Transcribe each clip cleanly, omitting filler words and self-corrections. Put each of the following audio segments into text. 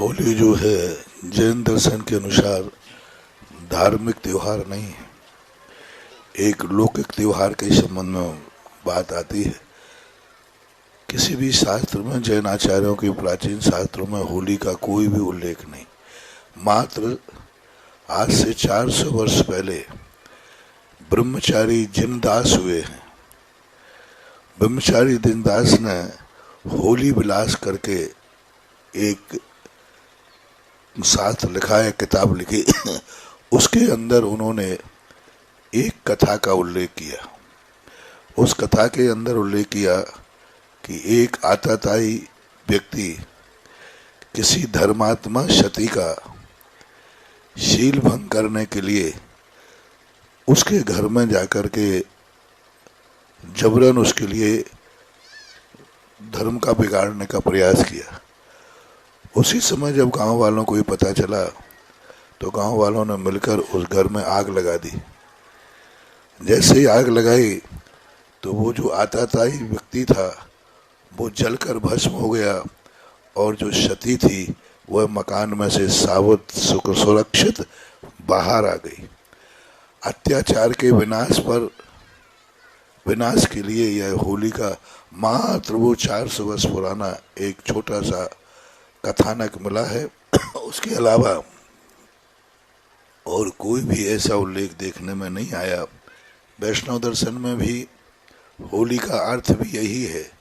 होली जो है जैन दर्शन के अनुसार धार्मिक त्योहार नहीं है, एक लौकिक त्योहार के संबंध में बात आती है। किसी भी शास्त्र में, जैन आचार्यों के प्राचीन शास्त्रों में होली का कोई भी उल्लेख नहीं। मात्र आज से 400 वर्ष पहले ब्रह्मचारी जिनदास हुए हैं। ब्रह्मचारी जिनदास ने होली विलास करके एक शास्त्र लिखा है, किताब लिखी उसके अंदर उन्होंने एक कथा का उल्लेख किया। उस कथा के अंदर उल्लेख किया कि एक आताताई व्यक्ति किसी धर्मात्मा सती का शील भंग करने के लिए उसके घर में जाकर के जबरन उसके लिए धर्म का बिगाड़ने का प्रयास किया। उसी समय जब गांव वालों को ये पता चला तो गांव वालों ने मिलकर उस घर में आग लगा दी। जैसे ही आग लगाई तो वो जो आताताई व्यक्ति था वो जलकर भस्म हो गया और जो सती थी वह मकान में से सावध सुरक्षित बाहर आ गई। अत्याचार के विनाश के लिए यह होली का मात्र वो 400 वर्ष पुराना एक छोटा सा कथानक मिला है। उसके अलावा और कोई भी ऐसा उल्लेख देखने में नहीं आया। वैष्णव दर्शन में भी होली का अर्थ भी यही है,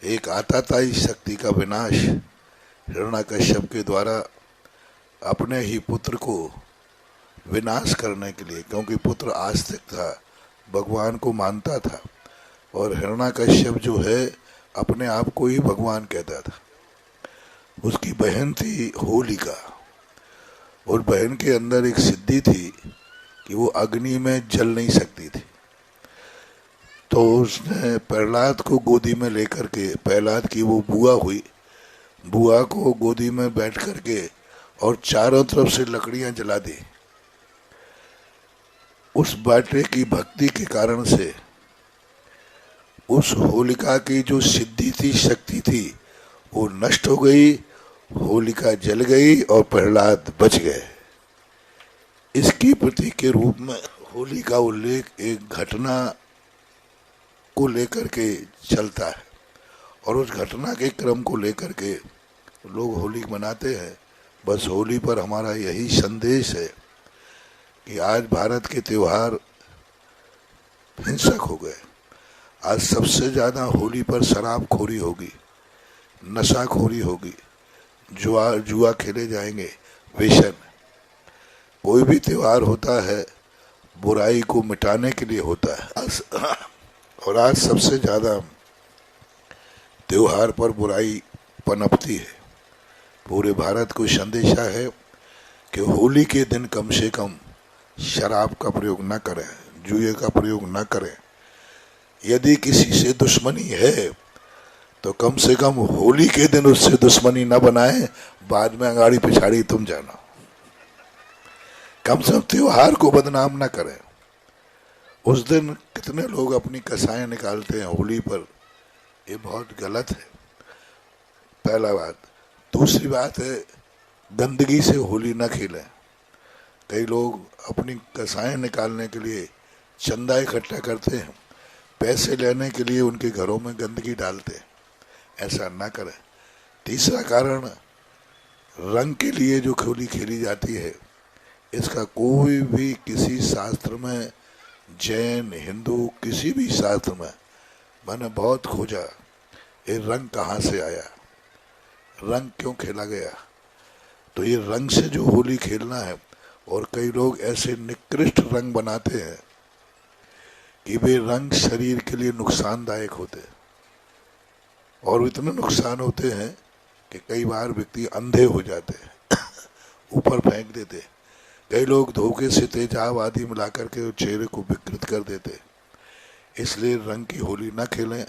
एक आताताई शक्ति का विनाश हिरण्यकश्यप के द्वारा अपने ही पुत्र को विनाश करने के लिए, क्योंकि पुत्र आस्तिक था, भगवान को मानता था और हिरण्यकश्यप जो है अपने आप को ही भगवान कहता था। उसकी बहन थी होलिका और बहन के अंदर एक सिद्धि थी कि वो अग्नि में जल नहीं सकती थी। तो उसने प्रहलाद को गोदी में लेकर के, प्रहलाद की वो बुआ हुई, बुआ को गोदी में बैठ करके और चारों तरफ से लकड़ियां जला दी। उस बेटे की भक्ति के कारण से उस होलिका की जो सिद्धि थी, शक्ति थी, वो नष्ट हो गई। होलिका जल गई और प्रहलाद बच गए। इसकी प्रतीक के रूप में होली का उल्लेख एक घटना को लेकर के चलता है और उस घटना के क्रम को लेकर के लोग होली मनाते हैं। बस होली पर हमारा यही संदेश है कि आज भारत के त्योहार हिंसक हो गए। आज सबसे ज्यादा होली पर शराबखोरी होगी, नशाखोरी होगी, जुआ खेले जाएंगे, व्यसन। कोई भी त्योहार होता है बुराई को मिटाने के लिए होता है और आज सबसे ज्यादा त्योहार पर बुराई पनपती है। पूरे भारत को संदेशा है कि होली के दिन कम से कम शराब का प्रयोग न करें, जुए का प्रयोग न करें। यदि किसी से दुश्मनी है तो कम से कम होली के दिन उससे दुश्मनी न बनाए, बाद में अगाड़ी पिछाड़ी तुम जाना। कम से कम त्योहार को बदनाम न करें। उस दिन कितने लोग अपनी कसाएं निकालते हैं होली पर, ये बहुत गलत है। पहला बात। दूसरी बात है, गंदगी से होली न खेलें। कई लोग अपनी कसाएं निकालने के लिए चंदा इकट्ठा करते हैं, पैसे लेने के लिए उनके घरों में गंदगी डालते हैं, ऐसा ना करें। तीसरा कारण, रंग के लिए जो होली खेली जाती है, इसका कोई भी किसी शास्त्र में, जैन, हिंदू, किसी भी शास्त्र में मैंने बहुत खोजा, ये रंग कहाँ से आया, रंग क्यों खेला गया। तो ये रंग से जो होली खेलना है, और कई लोग ऐसे निकृष्ट रंग बनाते हैं कि वे रंग शरीर के लिए नुकसानदायक होते हैं और इतने नुकसान होते हैं कि कई बार व्यक्ति अंधे हो जाते हैं ऊपर फेंक देते। कई लोग धोखे से तेजाब आदि मिला करके चेहरे को विकृत कर देते। इसलिए रंग की होली न खेलें।